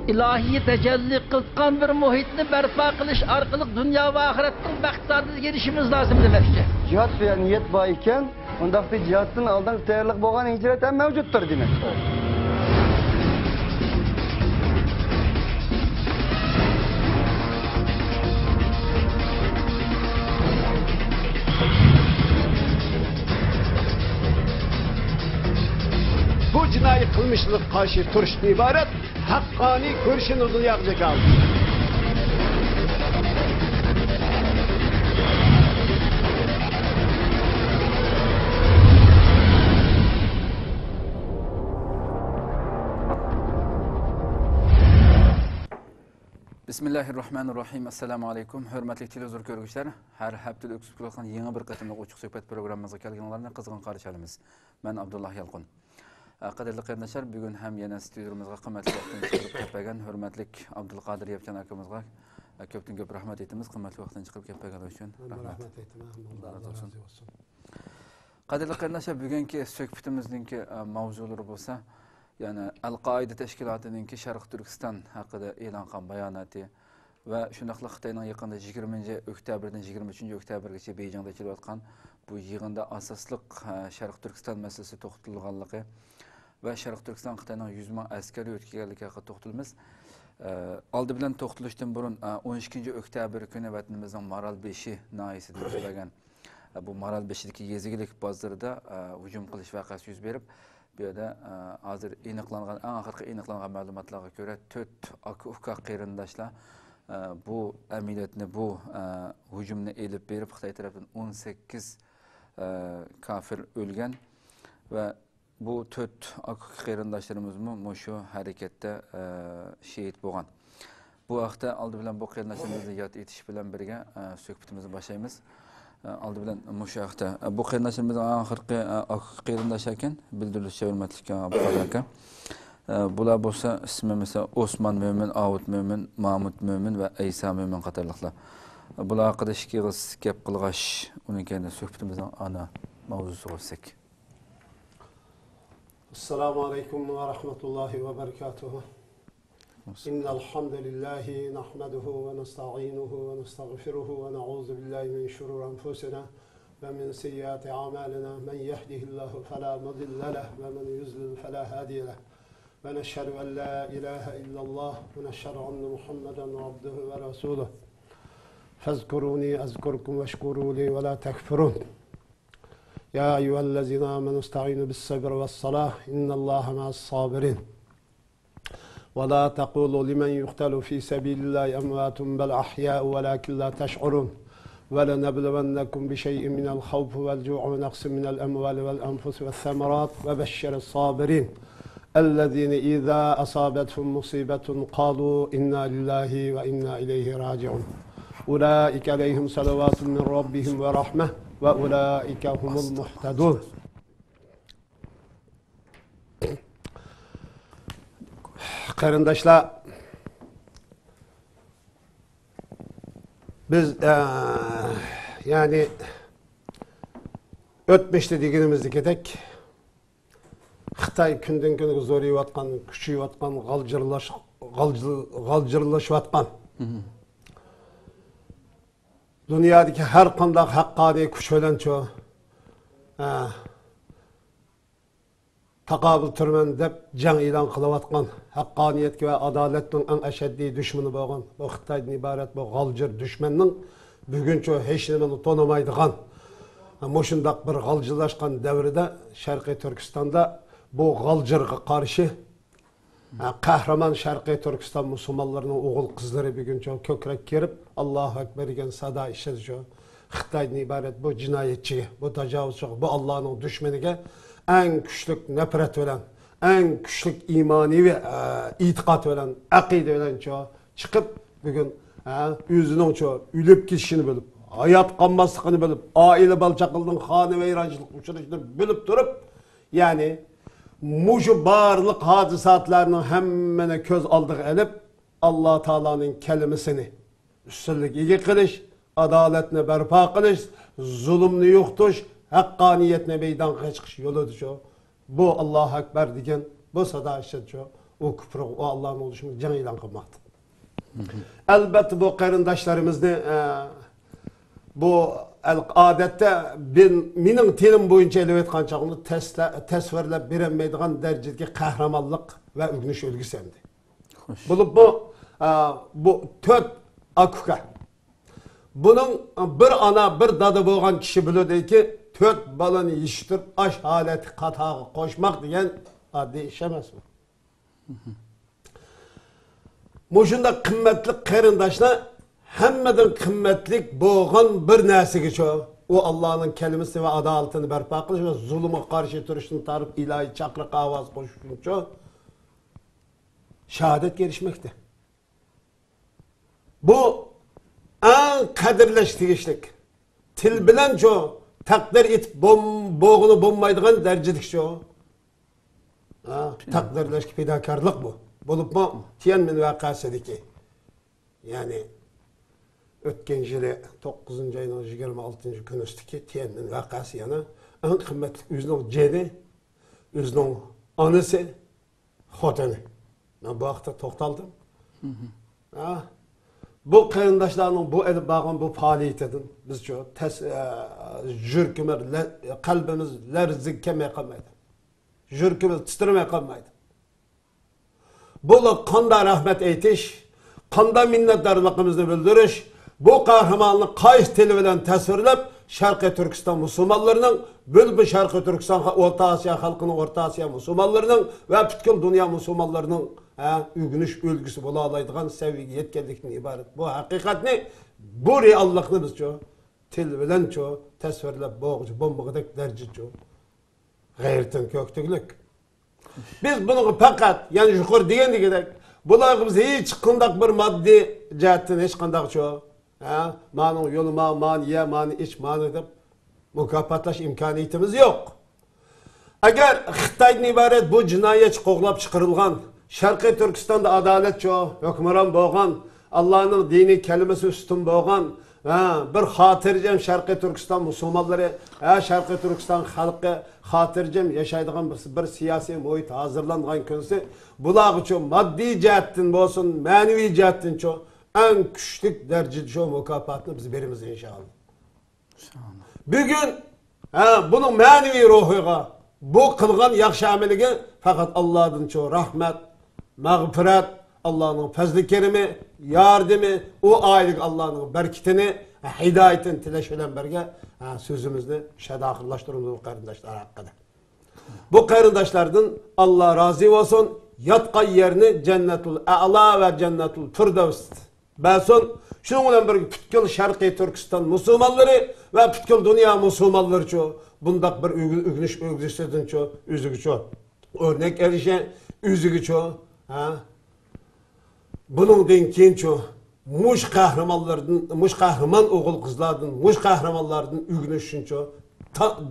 ilahiy tecelli kılkan bir muhitni berpa kılış arkalık dünya ve ahiretin baktardığına gelişimiz lazım demekçe. Cihat ve niyet bayken, ondaki cihatın aldan tayarlık boğan hicret hem mevcuttur demek. Bu cinayi kılmışlık karşı turşun ibaret, hakkani kurşun uzun yakacak aldı. Bismillahirrahmanirrahim. Assalamu alaikum. Hürmetli televizyon görgüçler. Her haftada öksüz kılgan yeni bir qatımlıq uçuq söhbət programımıza kelganlarni qizg'in qarshi olamiz. Men Abdullah Yalqun. Qadrli qarindoshlar, bugun ham yana studiomizga qimmatli vaqtini chiqarib kelgan hurmatli Abdulqodir Yevchan akamizga ko'pdan ko'p rahmat aytamiz. Qimmatli vaqtini chiqarib kelgani uchun rahmat. Alloh razı olsun. Qadrli qarindoshlar, bugungi suhbatimizning mavzulari bo'lsa, yani Al-Qaida teşkilatı'nınki Şarkı Türkistan hakkında e'lon qilgan bayonoti ve shundoqla Xitoyning yaqinda 20 oktyabrdan 23 oktyabrgacha Beyjingda kelayotgan bu yig'inda asosliq Şarkı Türkistan masalasi to'xtatilganligi ve Şarkı Türkistan Xitoyning 100 ming askari o'tkazganligi haqida to'xtalamiz. Oldi bilan to'xtalishdan burun 12 oktyabr kuni vatanimizning Maralbeshi noyasida o'tkazilgan bu Maralbeshidagi yezigilik bozorida hujum qilish voqeasi yuz berib, bu yerda hozir aniqlangan, eng oxirgi aniqlangan ma'lumotlarga ko'ra 4 aka qarindoshlar bu amaliyotni, bu hujumni elib berib, Xitoy tarafından 18 kafir o'lgan ve bu 4 aka qarindoshlarimiz shu harakatda shahid bo'lgan. Bu vaqtda oldi bilan bu qarindoshlarimizni yod etish bilan birga suhbatimizni boshlaymiz. Aldı bilen müşahede. Bu qarindoshimizning oxirgi qarindosh ekan, bildirilishicha hurmatli aka. Bular bo'lsa ismi mesela Osman Mo'min, Avut Mo'min, Mahmud Mo'min ve Aysa Mo'min qatorliqlar. Bular haqida ikkigiz gap qilg'ash, uning keyin suhbatimizning ana mavzusi bo'lsak. Assalomu alaykum va rahmatullohi va barakatuh. إن الحمد لله نحمده ونستعينه ونستغفره ونعوذ بالله من شرور أنفسنا ومن سيئات أعمالنا من يهده الله فلا مضل له ومن يضلل فلا هادي له ونشهد أن لا إله إلا الله ونشهد أن محمدا عبده ورسوله فاذكروني أذكركم واشكروا لي ولا تكفرون يا أيها الذين آمنوا استعينوا بالصبر والصلاة إن الله مع الصابرين ولا تقولوا لمن يقتل في سبيل الله أموات بل أحياء ولكن لا تشعرون ولنبلونكم بشيء من الخوف والجوع ونقص من الأموال والأنفس والثمرات وبشر الصابرين الذين إذا أصابتهم مصيبة قالوا إنا لله وإنا إليه راجعون أولئك عليهم صلوات من ربهم ورحمة وأولئك هم المهتدون. Qarindoshlar, biz yani o'tmishda deganimizda ketek Xitoy kundan kunga zo'rayotgan, kuchayotgan, g'aljirlashayotgan. Dunyodagi har qanday haqqoniy kuch bilan taqobil turman deb jang e'lon qilayotgan, haqqoniyatga va adolatning eng ashaddiy dushmani bo'lgan bu Xitoydan iborat bu g'aljir dushmanning buguncha hech nimani tonimaydigan, shundoq bir g'aljirlashgan davrida Sharqiy Turkistonda bu g'aljirga qarshi qahramon Sharqiy Turkiston musulmonlarining o'g'il qizlari buguncha ko'krak kerib Allohu akbar degan sado ishlatishdi. Xitoydan iborat bu jinoyatchiga, bu tajovuzchiga, bu Allohning dushmaniga en güçlük nefret olan, en güçlük imani ve itikat olan, akide olan çıkıp bugün yüzünün ülüp gitişini bilip, hayat kalmasını bilip, aile balçakılığın hanı ve irancılık uçuruşunu bilip durup, yani muşu barlık hadisatlarının hemmene köz aldığı elip, Allah Teala'nın kelimesini üstünlük iyi kılış, adaletini berpa kılış, zulümünü yoktuş, hakkaniyetine meydan çıkış yoludur. Bu Allahu Ekber degen, bu sada işet o küfür, o Allah'ın oluşunu can ilan kılmaktı. Elbette bu karındaşlarımızı bu adette benim tilim boyunca ele etken çağımda tesvirle bilemeydiğin derecedeki kahramanlık ve ügünüş ölgüsendi. Bu 4 akuka. Bunun bir ana bir dadı boğan kişi bilirdi ki 4 balını yiştirip aş haleti katağı koşmak diyen adli iş emez mi? Muşunda kıymetli karındaşlar hemmeden kıymetlik boğan bir nesigi çoğu. O Allah'ın kelimesi ve adaletini berpa kılış ve zulüme karşı duruşunu tarif ilahi çakrak avaz koşuşun çoğu. Şehadet gelişmekte. Bu en kadirleştirişlik. Til bilen çoğu. Takdir et boğunu bombaydıgan derecedik çoğu. Takdirleşik fedakarlık bu. Bulup mu? Tianmen vakasıdaki. Yani ötken jile 9. ayının 26. gün üstüki Tianmen vakası yana en kıymetli üzünün cedi, üzünün anısı, xoteni. Ben bu hafta toxtaldım. Bu kıyındaşlarının bu edip bağın bu faaliyetinin biz çok jürkümür, kalbimiz lerzikemeye kalmaydı. Jürkümüz titremeye kalmaydı. Bu kanda rahmet eytiş, kanda minnetdarlığımızı bildiriş, bu kahramanlık kayıt tili bilen tasvirlep Şarkı Türkistan Müslümanlarının, bülbül Şarkı Türkistan Orta Asya halkının, Orta Asya Müslümanlarının ve bütün dünya Müslümanlarının ügünüş ülgüsü bula alaydıgan sevgi yetkenlikten ibaret. Bu hakikatni, bu reallıkını biz çoğu, til bilen çoğu, tasvirlep boğucu, bombağıdak derci çoğu, gayretin köktüklük. Biz bunu fakat, yani yukarı diyen degedek, bularımız hiç kındak bir maddi cihetten hiç kındak çoğu, manın yolu mani ye, mani iç, mani edip mükaffatlaş imkaniyetimiz yok. Eğer Xitay'dan ibaret bu cinayet qoğlap çıkarılgan, Şarkı Türkistan'da adalet çoğu, hükmüran boğan, Allah'ın dini kelimesi üstün boğan, bir hatırcam Şarkı Türkistan Müslümanları, Şarkı Türkistan halkı hatırcam yaşaydığın bir siyasi muhit hazırlangan könüsü, bulağı çoğu maddi cihetten olsun, manevi cihetten çoğu, en küçük derecede çoğu mükafatını biz verimiz inşallah. Bugün bunun manevi ruhuga, bu kılgan yakşı amelige fakat Allah'ın çoğu rahmet, mağfiret, Allah'ın fazl-ı kerimi, yardımı, o aylık Allah'ın berketini, hidayetini tileşilen berge sözümüzü şedakırlaştırıyoruz bu kardeşler hakkında. Bu kardeşlerden Allah razı olsun, yatqay yerini cennetul a'la ve cennetul firdevs. Belson, şununla bir pütkül Şarkı Türkistan Müslümanları ve pütkül dünya Müslümanları çoğu. Bundak bir ügünüş ügüsüdün çoğu, üzügü çoğu. Örnek erişe, üzügü çoğu. Bunun denkeyin çoğu. Muş kahraman oğul kızlardan, muş kahramanlardan ügünüşün çoğu.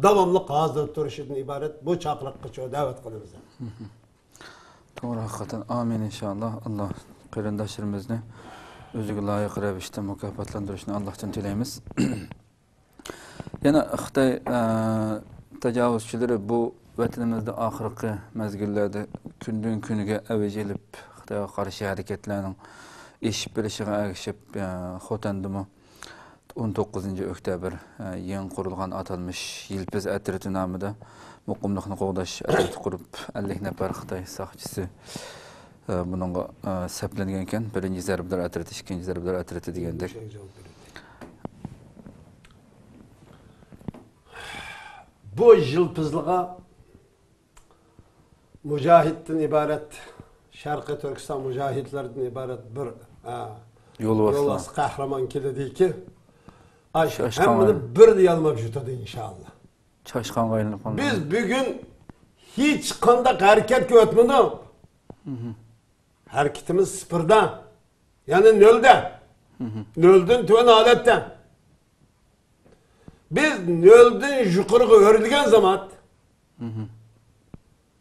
Davamlı hazır duruşundan ibaret bu çaklıkı çoğu davet kılımıza. Doğru, hakikaten amin inşallah. Allah kırındaşlarımızı özüge layık revişte mükafatlandırışını Allah'tan dileyimiz. Yana Xitay tecavüzçileri bu vatanimizde ahirki mezgillerde kündün künüge evecelip Xitay'a karşı hareketlerinin iş bilişine erişip Xotendimi 19. oktyabr yeni kurulgan atılmış Yilpiz Atriti namida muqimliqni qo'g'dash atriti qurib 50 nafar Xitoy saqchisi bununla seplengen ekan. Birinchi zarbalar atriti, ikkinchi zarbalar atriti degandek. Bu yılpızlığa mücahitten ibaret, Şarkı Türkistan mücahitlerden ibaret bir yolası kahraman kilidi ki hemini bir diyalmak jütadı inşallah. Çaşkan gayrılıp kaldı. Biz bugün hiç kandak hareket götmedik. Hareketimiz sıfırda. Yani nölde. Nöldün tüven alette. Biz nöldün yukarı öğrediğin zaman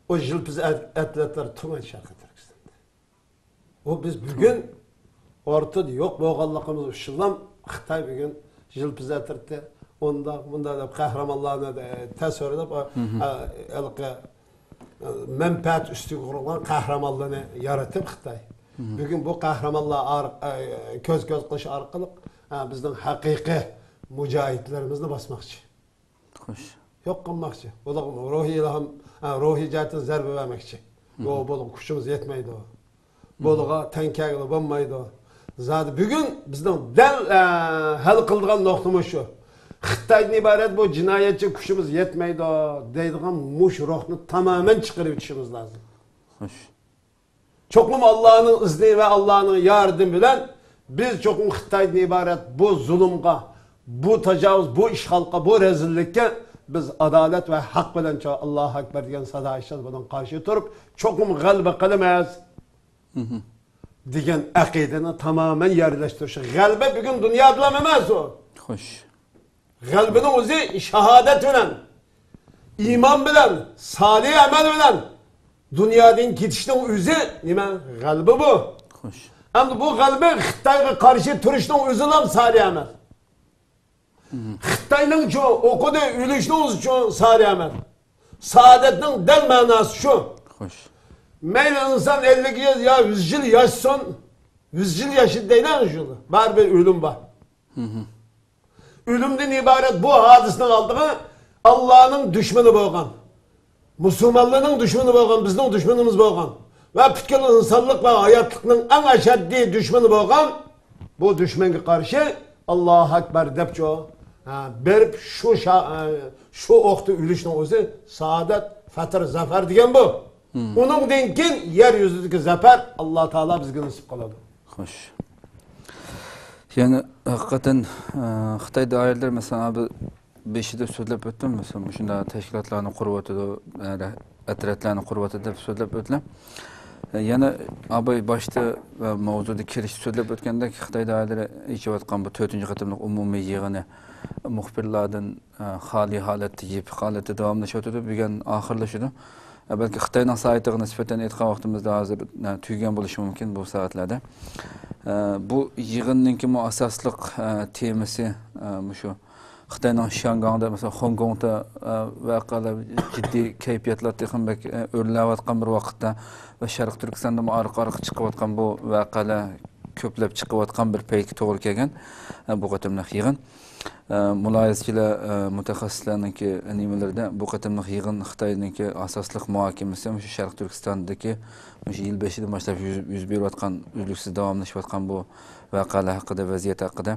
o jilpiz atletler tüm Şarkı Türkistan'da. O biz bugün ortada yok. Boğallığımız ışıllam. Xitay bugün jilpiz atletti. Onda bunda da kahramanlarına da tesir edip menfaat üstü kurulan kahramanlığını yaratıp Xitay. Bugün bu kahramanlar göz kılıç arkalık bizden hakiki mücahitlerimizni basmakçı. Xo'sh. Yok kılmakçı. O da ruhi ilham, ruhi cihetten zerbe vermekçi. O bolu kuşumuz yetmeydi o. Boluğa tenkegili olmaydı o. Zaten bugün bizden hal kıldığın noktamız şu. Xitay'dan ibaret bu cinayetçi kuşumuz yetmeydi o. Deydiğin muş ruhunu tamamen çıkarıp içimiz lazım. Xo'sh. Çokum Allah'ın izni ve Allah'ın yardımıyla biz çokum Xitay'dan ibaret bu zulümga, bu tecavüz, bu işgalga, bu rezillikke biz adalet ve hak bilen Allahu Ekber diyen sada işler bundan karşı durup çokum galbe kılmaz. Diyen akidini tamamen yerleştiriyor. Galbe bugün dünya bilememez o. Xo'sh. Galbinin özü şehadet bilen, iman bilen, salih amel bilen, dünyadan gidişinin özü nime? Galbi bu. Xo'sh. Ama bu galbi Xitayga karşı turuşun özü nam salih amel. Xitayning şu okudu ülüşünün şu salih amel. Saadetinin del manası şu. Xo'sh. Meyli insan 50 yıl ya 100 yıl yaşsın, 100 yıl yaşı değil şunu. Var bir ölüm var. Ölümden ibaret bu hadisinin aldığı Allah'ın düşmanı bolgan. Müslümanlığın düşmanı bolgan, bizning düşmanımız bolgan. Ve bütün insanlık ve hayatlıkның en aşaddi düşmanı bolgan. Bu düşmanga karşı Allahu Ekber dep ço. Berip şu oqti ülüşnün özü saadet, fatır, zafer diyen bu. Onun denkin yeryüzündeki zafer Allah Teala bizge nasip kıladı. Xo'sh. Yani hakikaten Xitoy doiralar mesela abi 5'de so'zlab o'tdim, mesela shunda tashkilotlarni qurib o'tadi, atratlarni qurib o'tadi deb so'zlab o'tdilar. Yana abi boshda mavzuda kirish so'zlab o'tgandek Xitoy doiralari echayotgan bu 4-qatimliq umumiy yig'ini muxbirlardan xoli holatda yeb holatda davomlashyotdi, bugun oxirlashadi. Belki Xitoyning saytiga nisbatan aytgan vaqtimizda hozir tugagan bo'lishi mumkin bu soatlarda. Bu yig'inning asosliq temasi shu Xitoyning Shangongda mesela Hong Kongda voqealar jiddiy kayfiyatlar texnik o'rlayotgan bir vaqtda va Sharq Turkistonda orqa-orqa chiqayotgan bu voqealar ko'plab chiqayotgan bir paytga to'g'ri kelgan bu qatimliq yig'in. Muloyizchilar mutaxassislarningki nimalarda bu qatimliq yig'in Xitoyninki asosliq muhokamasi shu Sharq Turkistondagi shu yil 5-dan boshlab yuz berayotgan uzluksiz davomlashayotgan bu voqealar haqida, vaziyat haqida.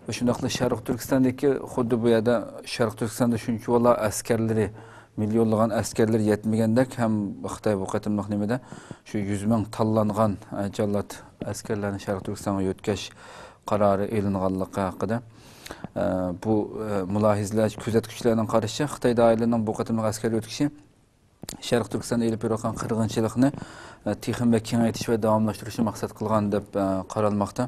Ve shundaqla Sharq Turkistondagi xuddi bu yerda Sharq Turkistonda shuncha valla askarlari, millionlagan askarlar yetmagandek ham Xitoy bu qatimliq nimada shu 100 ming tanlangan jallat askarlarni Sharq Turkistonga yo'tkash qarori e'linganligi haqida bu mulohizlar, kuzatuvchilarning qarashicha Xitoy doiralarining bu qatimliq askar yo'tkishi Sharq Turkistonda elib berayotgan qirg'inchilikni texnik va kengaytirish va davomlashtirish maqsad qilgan deb qaralmoqda.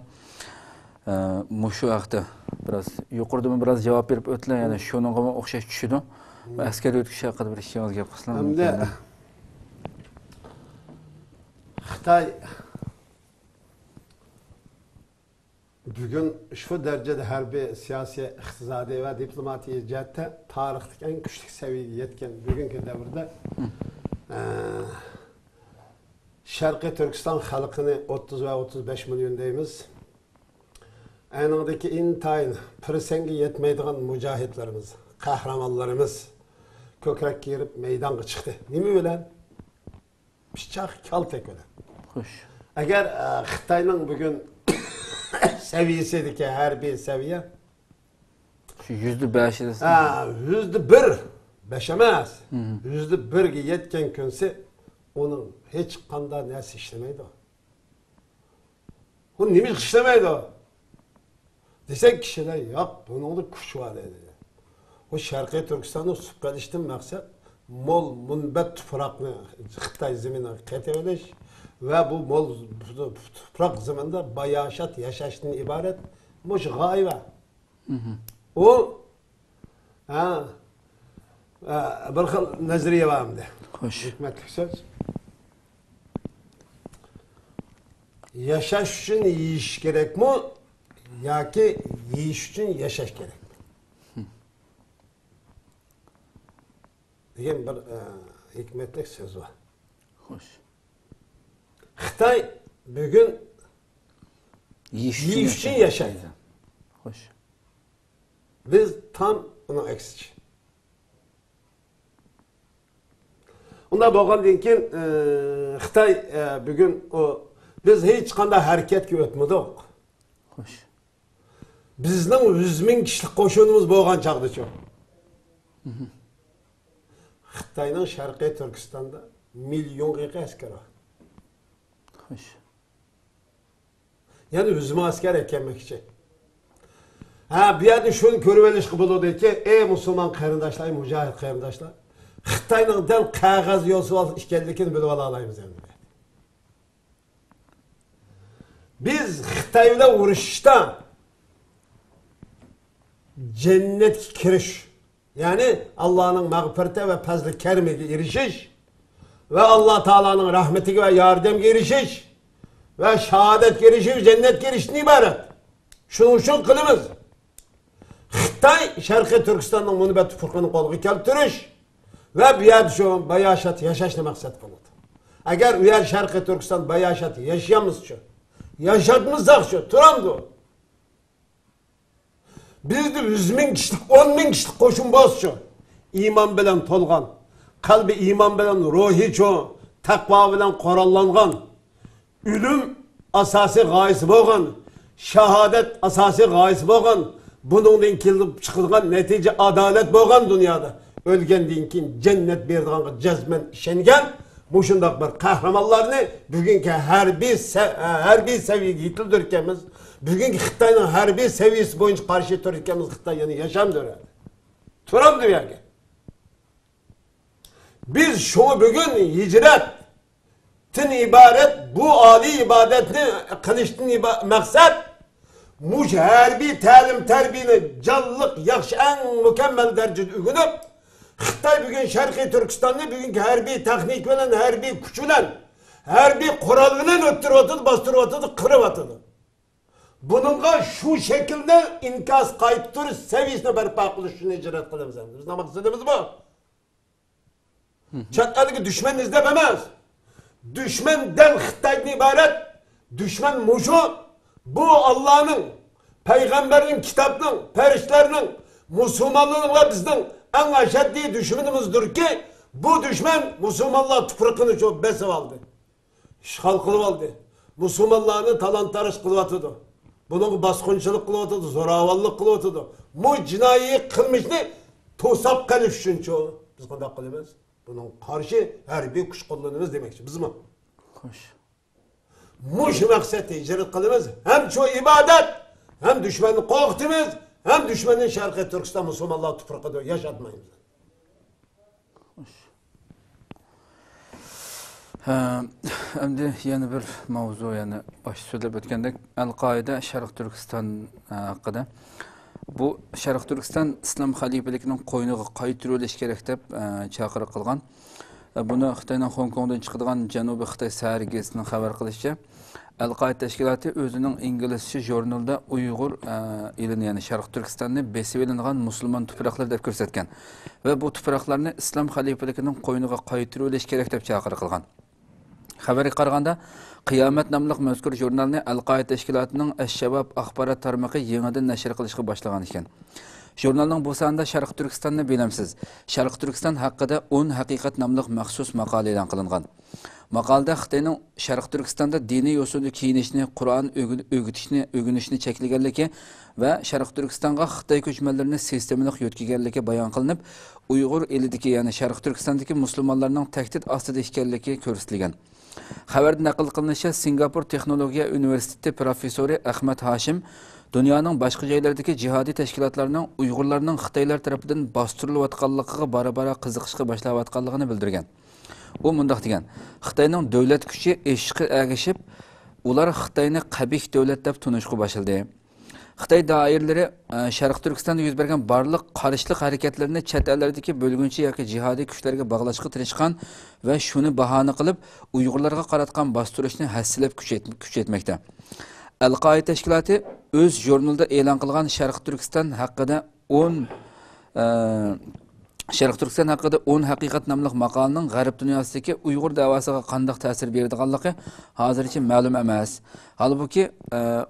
Mushu haqda biraz yuqorida biraz javob berib o'tdilar, ya'ni shunga o'xshash tushidi. Va askar o'tkish haqida bir ishimiz gap qilsam. Hamda Xitoy bugun şu derecede harbiy, siyosiy, iqtisodiy va diplomatiya jihatda tarixdagi eng kuchli saviyaga yetgan bugungi davrda Sharqiy Turkiston xalqini 30 va 35 million deymiz. Aynıdaki intayin, pırsengi yetmeydiğin mücahitlerimiz, kahramanlarımız kökrek girip meydana çıktı. Değil mi öyle? Bıçak kaltek öyle. Xo'sh. Eğer Xitayning bugün seviyesideki her bir seviye Şu %5'i %1, 5 emas, %1'ge yetken könse onun hiç kanda nesi işlemeydi o. Onun neymiş işlemeydi o. Desek kişiler yok, bunun da kuşu var dedi. O Şarkı Türkistan'da süpkaliştin maksat mol munbet toprakını Xitay zemine keteveliş ve bu mol toprak zeminde bayaşat yaşaştan ibaret muş gayve. O bir xil nazariye var mı de? Xo'sh. Hikmetli söz. Yaşaş için yiyiş gerek mi? Ya ki yiyiş için yaşaş gerek. Degan bir hikmetli söz var. Xo'sh. Xitoy bugun Yeyish uchun yashaydi. Xo'sh. Biz tam onun aksici. Onda bo'lgandan keyin Xitoy bugun biz hech qanday harakatga o'tmadik. Xo'sh. Bizning 100 ming kishilik qo'shinimiz bo'lgan chaqdicha. Xitoyning Sharqiy Turkistonda millionga askar bor. Xo'sh. Yani 100 ming askar ekanmoqchi. Ha, bu yerda shuni ko'rib olishga bo'ladiki, ey musulmon qarindoshlar, mujohid qarindoshlar, Xitoyning dal qog'oz yozib ekanligini bilib olaymiz endi. Biz Xitoy bilan urushishda cennetga kirish, ya'ni Allohning mag'firati va fazli karamiga erishish va Alloh taolaning rahmatiga va yordamiga erishish ve şehadet girişi, cennet girişini ibaret. Şunun için kılımız. Xitay, Şarkı Türkistan'ın munibet fırkını kolu keltiriş ve bir yer şu bayaşat yaşaşını maksat kılıdı. Eğer bir yer Şarkı Türkistan bayaşatı yaşayamız şu, yaşatmızsak şu, turamdı. Bizde 100 ming kişilik, 10 ming kişilik koşun boz şu. İman bilen tolgan, kalbi iman bilen ruhi şu, takva bilen korallangan. Ölüm asası gayesi bo'lgan, şehadet asası gayesi bo'lgan, bunundan kelib chiqilgan netice adalet bo'lgan dünyada. Ölgenden keyin cennet berdiğine cezmen işengen, mushundaq bir kahramanlarını bugünkü harbiy seviyeye yetildirkemiz, bugünkü Xitoyning harbiy seviyesi boyunca karşı tururkemiz Xitoyni yaşam döredi. Turam dünyaya. Biz şunu bugün hicret tin ibaret bu âli ibadetini kılıştın maksat muş harbiy ta'lim terbiyeni canlılık yaxşı en mükemmel derecede ügünüp Xitoy bugün Şarkı Türkistan'da bugünkü harbiy texnik bilen harbiy kuch bilen harbiy kural bilen öttürüp atıdı, bastırıp atıdı, kırıp atıdı. Bununla şu şekilde inkas kayıp duruş seviyesine berpa kılışını icra kılımız. Biz ne maksadımız bu? Çatladığı düşman izlememez. Düşman del Xitoydan ibaret, düşman muşu, bu Allah'ın, Peygamber'in, kitabının, perişlerinin, Müslümanlığınla bizden en aşeddi düşmanımızdır ki, bu düşman Müslümanlar tuprağını çok besip aldı. İşgal kılıp aldı. Müslümanlarını talantarış kılıp atıdı. Bunun baskınçılık kılıp atıdı, zoravallık kılıp atıdı. Bu cinayi kılmışını tosap kalış için çoğu. Biz kadar kılımız. Bunun karşı harbiy kuch kullanırız demekçi. Biz mi? Hoş. Muş maksatı icra kılımız. Hem şu ibadet, hem düşmanı korktumuz, hem düşmanın Şarkı Türkistan Müslümanlar tuprağıda yaşatmayız. Hoş. Endi yana bir mavzu, yani baş söylep ötkendek Al-Qaida Şarkı Türkistan hakkında. Bu Şarkı Türkistan İslam xalifeliginin qo'yniga qaytirilish kerak deb chaqiriq qilgan. Buni Xitoyning Hong Kongdan chiqadigan Janubiy Xitoy sargesining xabar qilishicha, Al-Qaida tashkiloti o'zining inglizcha jurnalida Uyg'ur elini, ya'ni Sharq Turkistonni besib olingan musulmon tuproqlar deb ko'rsatgan va bu tuproqlarni Islom xalifaligining qo'yniga qaytirilish kerak deb chaqiriq qilgan. Xabarga qaraganda, Qiyomat nomli mazkur jurnalni Al-Qaida tashkilotining Ash-Shabab axborot tarmog'i yangidan nashr qilishga boshlagan ekan. Jurnalning bu sonida Sharq Turkistonni bilamsiz, Sharq Turkiston haqida 10 haqiqat nomli maxsus maqola e'lon qilingan. Maqolada Xitoyning Sharq Turkistonda diniy usulda kiyinishni, Qur'on o'rganishni cheklaganligi va Sharq Turkistonga Xitoy ko'chmanlarini sistemalik yo'tkaganligi bayon qilinib, Uyg'ur elidagi, ya'ni Sharq Turkistondagi musulmonlarning tahdid ostida ekanligi ko'rsatilgan. Xabarda naql qilinishicha, Singapur Texnologiya universiteti professori Ahmad Hashim dunyoning boshqa joylaridagi jihodiy tashkilotlarning Uyg'urlarning Xitoylar tomonidan bostirilayotganligiga bora-bora qiziqishga boshlayotganligini bildirgan. U mundaq degan: Xitoyning davlat kuchi eshqi agishib, ular Xitoyni qabih davlat deb tunishga boshladi. Xitoy doiralari Sharq Turkistonda yuz bergan barliq qarishliq harakatlarni chet ellardagi bo'lgunchi yoki jihodiy kuchlarga bog'lashga tirishgan va shuni bahona qilib Uyg'urlarga qaratgan bostirishni hassilab kuchaytmoqda. Al-Qaida tashkiloti o'z jurnalida e'lon qilgan Sharq Turkiston haqida 10 Sharq Turkiston haqida 10 haqiqat nomli maqolaning G'arb dunyosidagi Uyg'ur davosiga qanday ta'sir beradiganligi hozircha ma'lum emas. Halbuki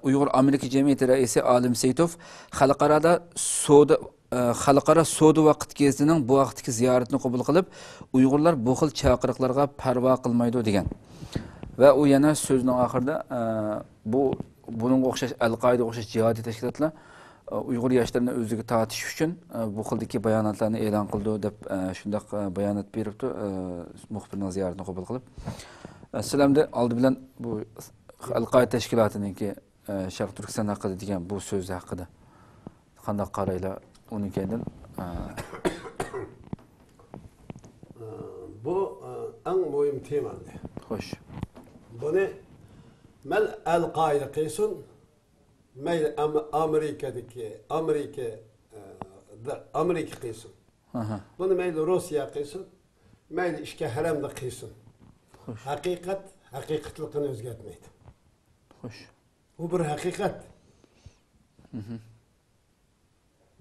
Uyg'ur Amerika jamiyati raisi Olim Seytov xalqaro savdo vaqt gezining bu vaqtdagi ziyoratini qabul qilib, Uyg'urlar bu xil chaqiriqlarga parvo qilmaydi degan. Va u yana so'zining oxirida buningga o'xshash Al-Qoida o'xshash jihodiy tashkilotlar Uyg'ur yoshlarini o'ziga tortish uchun bu xildagi bayonotlarni e'lon qildi deb shunday bayonot beribdi muxbirning ziyoratini qabul qilib. Sizlarga oldi bilan bu Al-Qoida tashkilotiningki Sharq Turkiston haqida degan bu so'z haqida qanday qaraylar uning keyin bu eng muhim tema. Xo'sh. Buni men Al-Qoida qilsin, mayli Amerika qilsin. Buni mayli Rossiya qilsin, mayli ishga haramda qilsin. Haqiqat haqiqatligini o'zgartmaydi. Xo'sh. Bu bir haqiqat.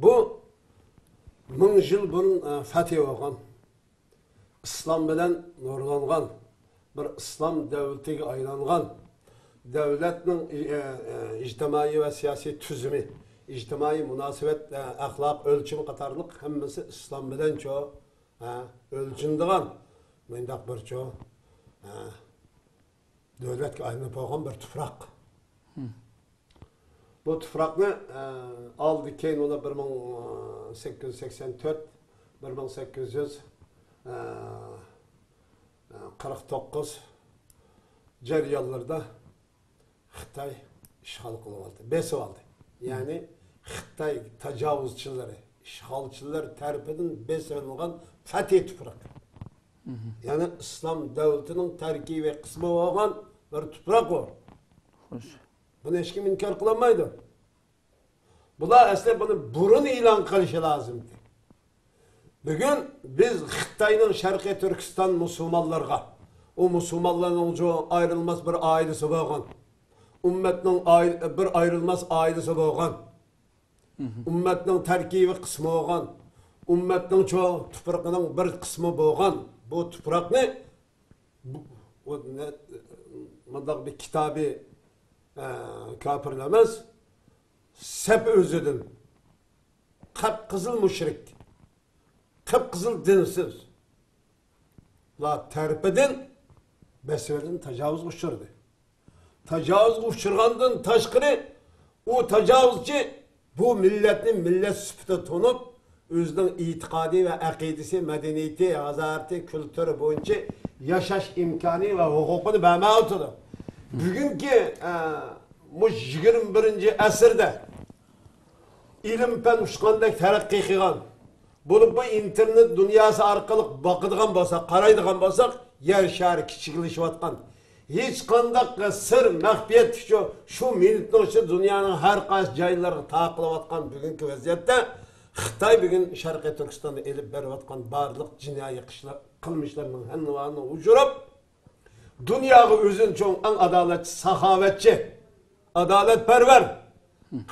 Bu 1000 yıl burun fatih olgan, İslam bilen nurlangan, bir İslam devletiga aylangan, devletning ijtimoiy ve siyasi tüzümü, ijtimoiy münasebet, ahlak, ölçümü qatarlıq hammasi İslam bilen çoğu ölçündiğen, mendaq bir çoğu devletga aylanıp olgan bir tufraq. Bu tufraqni aldı keyin ona 1884 1849 jarayonlarda Xitoy ishg'ol qilib oldi, besib oldi. Ya'ni Xitoy tajovuzchilari, ishg'olchilar tarafidan besilgan fatih tufraq. Ya'ni islom davlatining tarkibiy qismi bo'lgan bir tufraq bu. Bunu hech kim inkor qilolmaydi. Bular aslida buni burun e'lon qilishi lozimdi. Bugun biz Xitoyning Sharqiy Turkiston musulmonlarga, o musulmonlarning ayrılmaz bir ailesi bo'lgan, ummatning bir ayrılmaz ailesi bo'lgan, ummatning tarkibiy qismi bo'lgan, ummatning tuproqining bir qismi bo'lgan bu tuproqni bunday bir kitobiy kafirlemez, sep özüdün, kıpkızıl müşrik, kıpkızıl dinsiz, la terpedin, besvedin tecavüz uçurdu. Tecavüz uçurgandın taşkırı, o tecavüzçi bu milletin millet süpüte tonup, özünün itikadi ve akidisi, medeniyeti, hazareti, kültürü boyunca yaşaş imkanı ve hukukunu bana oturdu. Bugünkü bu 21. asırda ilim pen uçkandek terakki kılgan, bunu bu internet dünyası arkalık bakıdığan bolsak, qaraydıgan bolsak, yer şarı kiçikleşivatkan. Hiç kandak sır, mahfiyet şu minutun için dünyanın her qaysı jaylarına taqılavatkan bugünkü vaziyette Xitoy bugün Sharqiy Turkistonda elib berivatkan barliq jinoiy qilmishlarning hammasini ujurup dünyayı özün çoğun en adaletçi, sahavetçi, adaletperver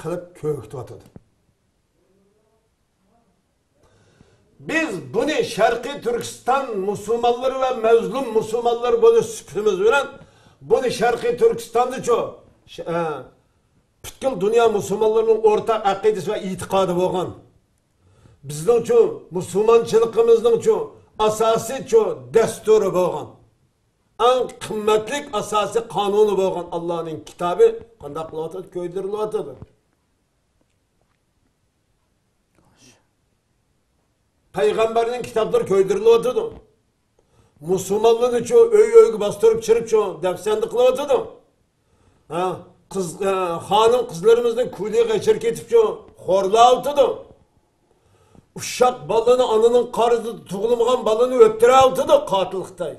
kılıp köktü atıdı. Biz bunu Şarkı Türkistan Müslümanları ve mezlum Müslümanları böyle süpürümüz veren bunu Şarkı Türkistan'da çoğu bütün dünya Müslümanlarının ortak akidesi ve itikadı boğan. Bizden çoğu Müslümançılıkımızdan çoğu asası çoğu desturu boğan. En kıymetlik asası kanunu boğan Allah'ın kitabı kandaklıvatıdır, köydürülüvatıdır. Peygamberinin kitapları köydürülüvatıdır. Müslümanlığını çoğu öy bastırıp çırıp çoğu defsendi kılıvatıdır. Hanım kızlarımızın kuyluğu geçer ketip çoğu horlavutıdır. Uşak balını anının karısı tuğulmayan balını öptüre altıdır katılıktay.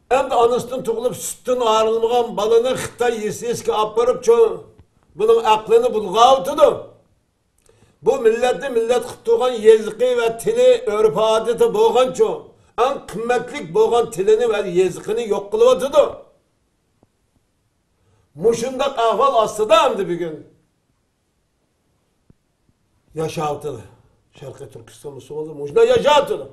Hem de anasının tuğulup sütten ayrılmayan balını Xitay eski aparıp çoğu bunun aklını bulgavutıdır. Bu milleti millet kuttuğun yeziki ve tili örf adeti boğan çoğu en kıymetlik boğan tilini ve yezikini yok kılıvatıdır. Muşundak ahval aslında hem de bir gün yaşavutıdır. Şarkı Türkistan Müslümanlar mujda yaşatılar.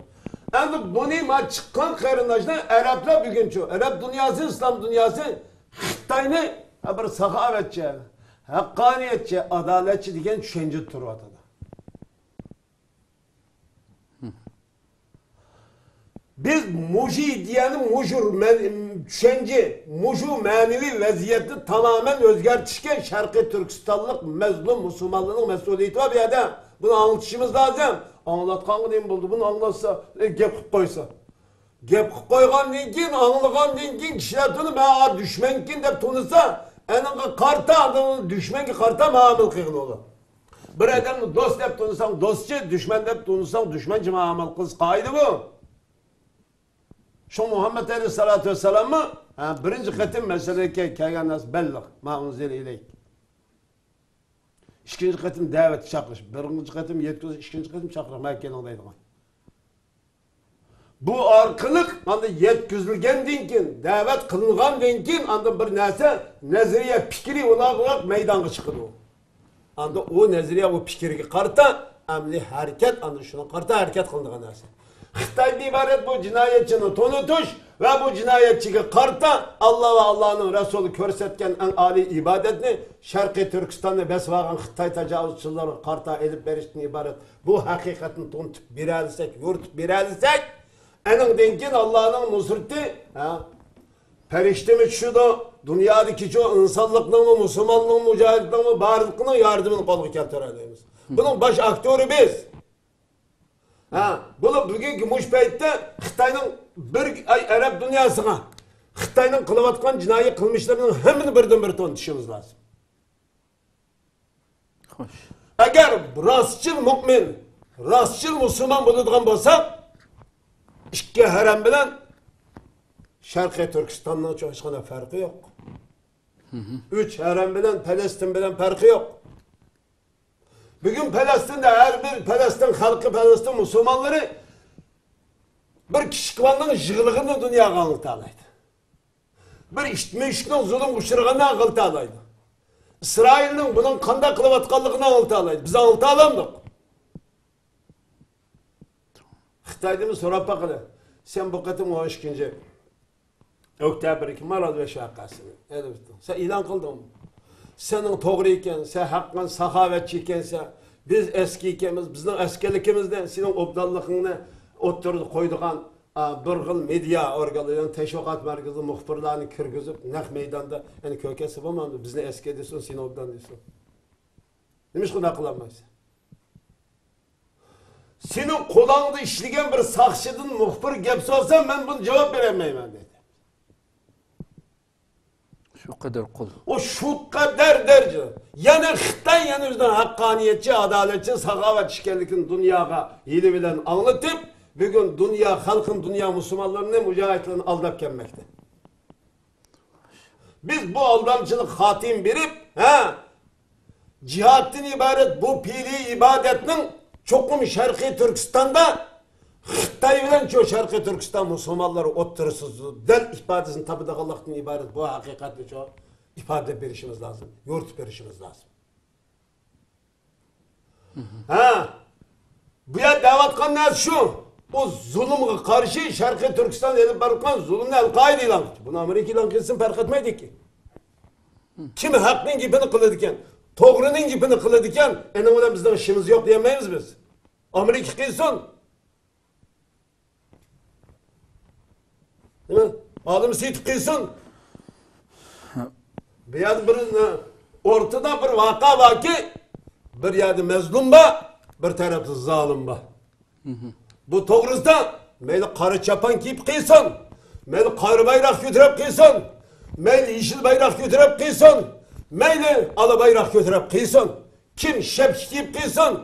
Endi bunu ma çıkan qarindoshlar Arablar buguncha Arab dünyası, İslam dünyası Xitoyni bir saxovatchi, haqqoniyatchi, adolatchi degan tushuncha turyapti. Biz muju ideyanın düşünce, muju manevi vaziyeti tamamen özgertişken Şarkı Türkistanlık mezlum Müslümanlığının mesuliyeti var bir adam. Bunu anlatışımız lazım. Anlatkan diyeyim buldu. Bunu anlatsa, gep koysa. Gep koygan dinkin, anlagan dinkin kişiler bunu bana düşmenkin de tunursa enine karta adamın düşmenki karta muamel kıyın olur. Bir adamı dost hep tunursan dostçı, düşman hep tunursan düşmancı muamel kız kaydı bu. Şu Muhammed Aleyhisselatü Vesselam'ı birinci kıtım meseleye kelgen nas belli. Ma unzil ileyk. İkinci kıtım davet çakırış. Birinci kıtım yetkiz, ikinci kıtım çakırış. Mekke'nin odaydıgan. Bu arkalık anda yetkizilgen dinkin, davet kılıngan dinkin anda bir nese nezriye fikri olarak meydana çıkıdı o. Anda o nezriye o fikri karta emli hareket anda şuna karta hareket kılıngan nese. Xitay'da ibaret bu cinayetçini tonutuş ve bu cinayetçiye karta Allah ve Allah'ın Resulü körsetken en âli ibadetini Şarkı Türkistan'da besvagan Xitay tecavüzçüleri karta edip verişten ibaret. Bu hakikatin tonutup birelsek, yurtup birelsek enin denkin Allah'ın nusreti periştemi şu da dünyadaki çoğu insanlıklığın, Müslümanlığın, mücahitliğin, barlıklığın yardımını kolu keltirelim. Bunun baş aktörü biz. Bunu bugünkü muşbeytte Xitay'ın bir ay Arap dünyasına Xitay'ın kılıvatkan cinayi kılmışlarının hemini birden bir tonuşumuz lazım. Hoş. Eğer rastçıl mümin, rastçıl Müslüman bulunduğun olsa iki harem bilen Şarkı Türkistan'dan çok başka farkı yok. Üç harem bilen Palestin bilen farkı yok. Bugün Palestin'de her bir Palestin halkı, Palestin Müslümanları bir kişikvanlığın jığılığını dünyaya anlatalaydı. Bir işitmişliğin zulüm kuşurğunu anlatalaydı. İsrail'in bunun kanda kılıvatkanlığını anlatalaydı. Biz anlatalamaydık. Xitay'da sorap bakılı. Sen bu katım 12. Oktyabr 2 Marad ve şakasını. Sen ilan kıldın mı? Senin doğru iken, sen hakkın sahavetçi ikense, biz eski ikemiz, bizim eskilikimizden senin obdallığını oturdu koyduğun bir yıl medya organlarının teşvikat merkezi muhbirlerini kırgızıp nek meydanda yani kökesi bulmadı. Biz ne eski ediyorsun, seni obdan diyorsun. Demiş ki ne kılamayız? Senin kulağında işleyen bir sakşıdın muhbir gepsi olsa ben bunu cevap veremeyim dedi. Şu kadar kul. O şu kadar derece. Yani Xitay yanırdan hakkaniyetçi, adaletçi, sahavet şikerlikin dünyaya hili bilen anlatıp bugün dünya, halkın dünya Müslümanlarını mücahitlerini aldap gelmekte. Biz bu aldamcılık hatim birip cihattin ibaret bu pili ibadetinin çokum Şarkı Türkistan'da Xitay bilen çoğu Şarkı Türkistan Müslümanları oturursuz del ifadesini tabi da Allah'tan ibaret bu hakikatli çoğu ifade verişimiz lazım. Yurt verişimiz lazım. Bu ya davatkan ne şu? O zulümü karşı Şarkı Türkistan edip barıkan zulümle El-Kaide ilan etti. Bunu Amerika ilan etsin fark etmedi ki. Kimi hakkın gibini kılıdıken, doğrunun gibini kılıdıken enine bizden işimiz yok diyemeyiz biz. Amerika kılsın. Değil mi? Adım Seyit kılsın. Bir yerde bir ortada bir vaka var ki bir yerde mezlum var, bir tarafta zalim var. Bu doğruzda meyli karı çapan giyip kılsın, meyli karı bayrak götürüp kılsın, meyli yeşil bayrak götürüp kılsın, meyli alı bayrak götürüp kılsın. Kim şep giyip kılsın,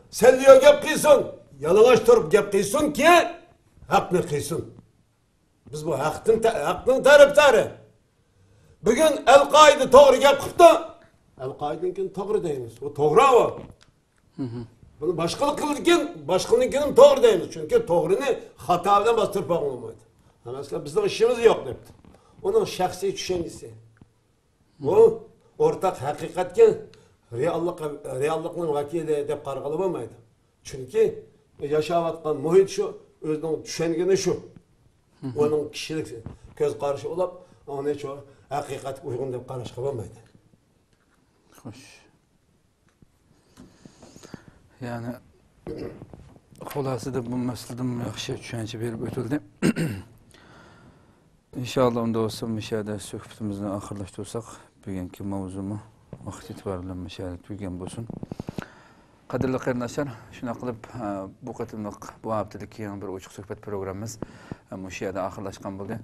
selliyor gep kılsın, yalavaş durup gep kılsın ki hakkını kılsın. Biz bu hakkın taraftarı. Bugün El-Kaide doğru gep kıptı. El-Kaide'nin doğru deyimiz. O doğru o. Bunu başkalık kılırken başkalıkının doğru deyimiz. Çünkü doğrunu hatadan bastırıp olmaydı. Mesela bizde işimiz yok deyipti. Onun şahsi düşüncesi. O ortak hakikatken reallıkla vakili deyip kargalı olmaydı. Çünkü yaşayotgan muhit şu, özünün düşengeni şu. Onun kişilik göz qarışı olab, onu şu haqiqat uygun deb qarashga bo'lmaydi. Xo'sh. Ya'ni xulosadan bu masaladan yaxshi tushuncha berib o'tildi. İnşallah unda olsa müşahede suhbatimizni oxirlashtirsak, bugungi mavzumi vaqt e'tibori bilan müşahede tugagan bo'lsin. Qadrli qarindoshlar, shuna qilib bu qatimliq bu haftalik yangi bir ochiq suhbat programmamiz müşahede oxirlashgan bo'ldi.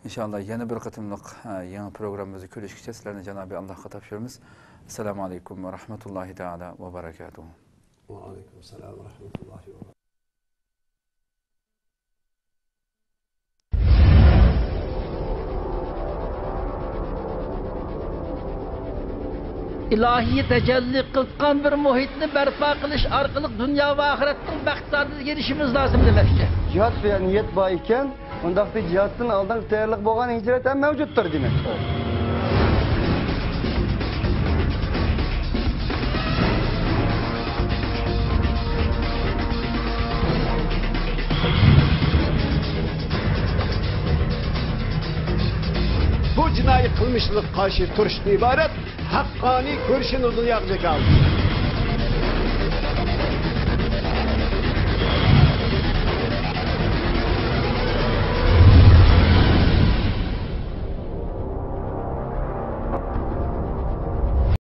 İnşallah yana bir qatimliq yangi programmamizni ko'rishgacha sizlarni Janobi Allohga topshiramiz. Assalomu alaykum va rahmatullohi taala va barakatuh. Va alaykum assalom va rahmatullohi va barakatuh. İlahiy tecelli kılkan bir muhitni berpa kılış arkalık dünya ve ahirettin baktardığına gelişimiz lazım demekçe. Cihat veya niyet var iken, ondaki cihatın aldan tayyorlıq bolgan hicret hem mevcuttur demek. Bu cinayi kılmışlık karşı turuştan ibaret hakkani görüşün uzun yakacak aldı.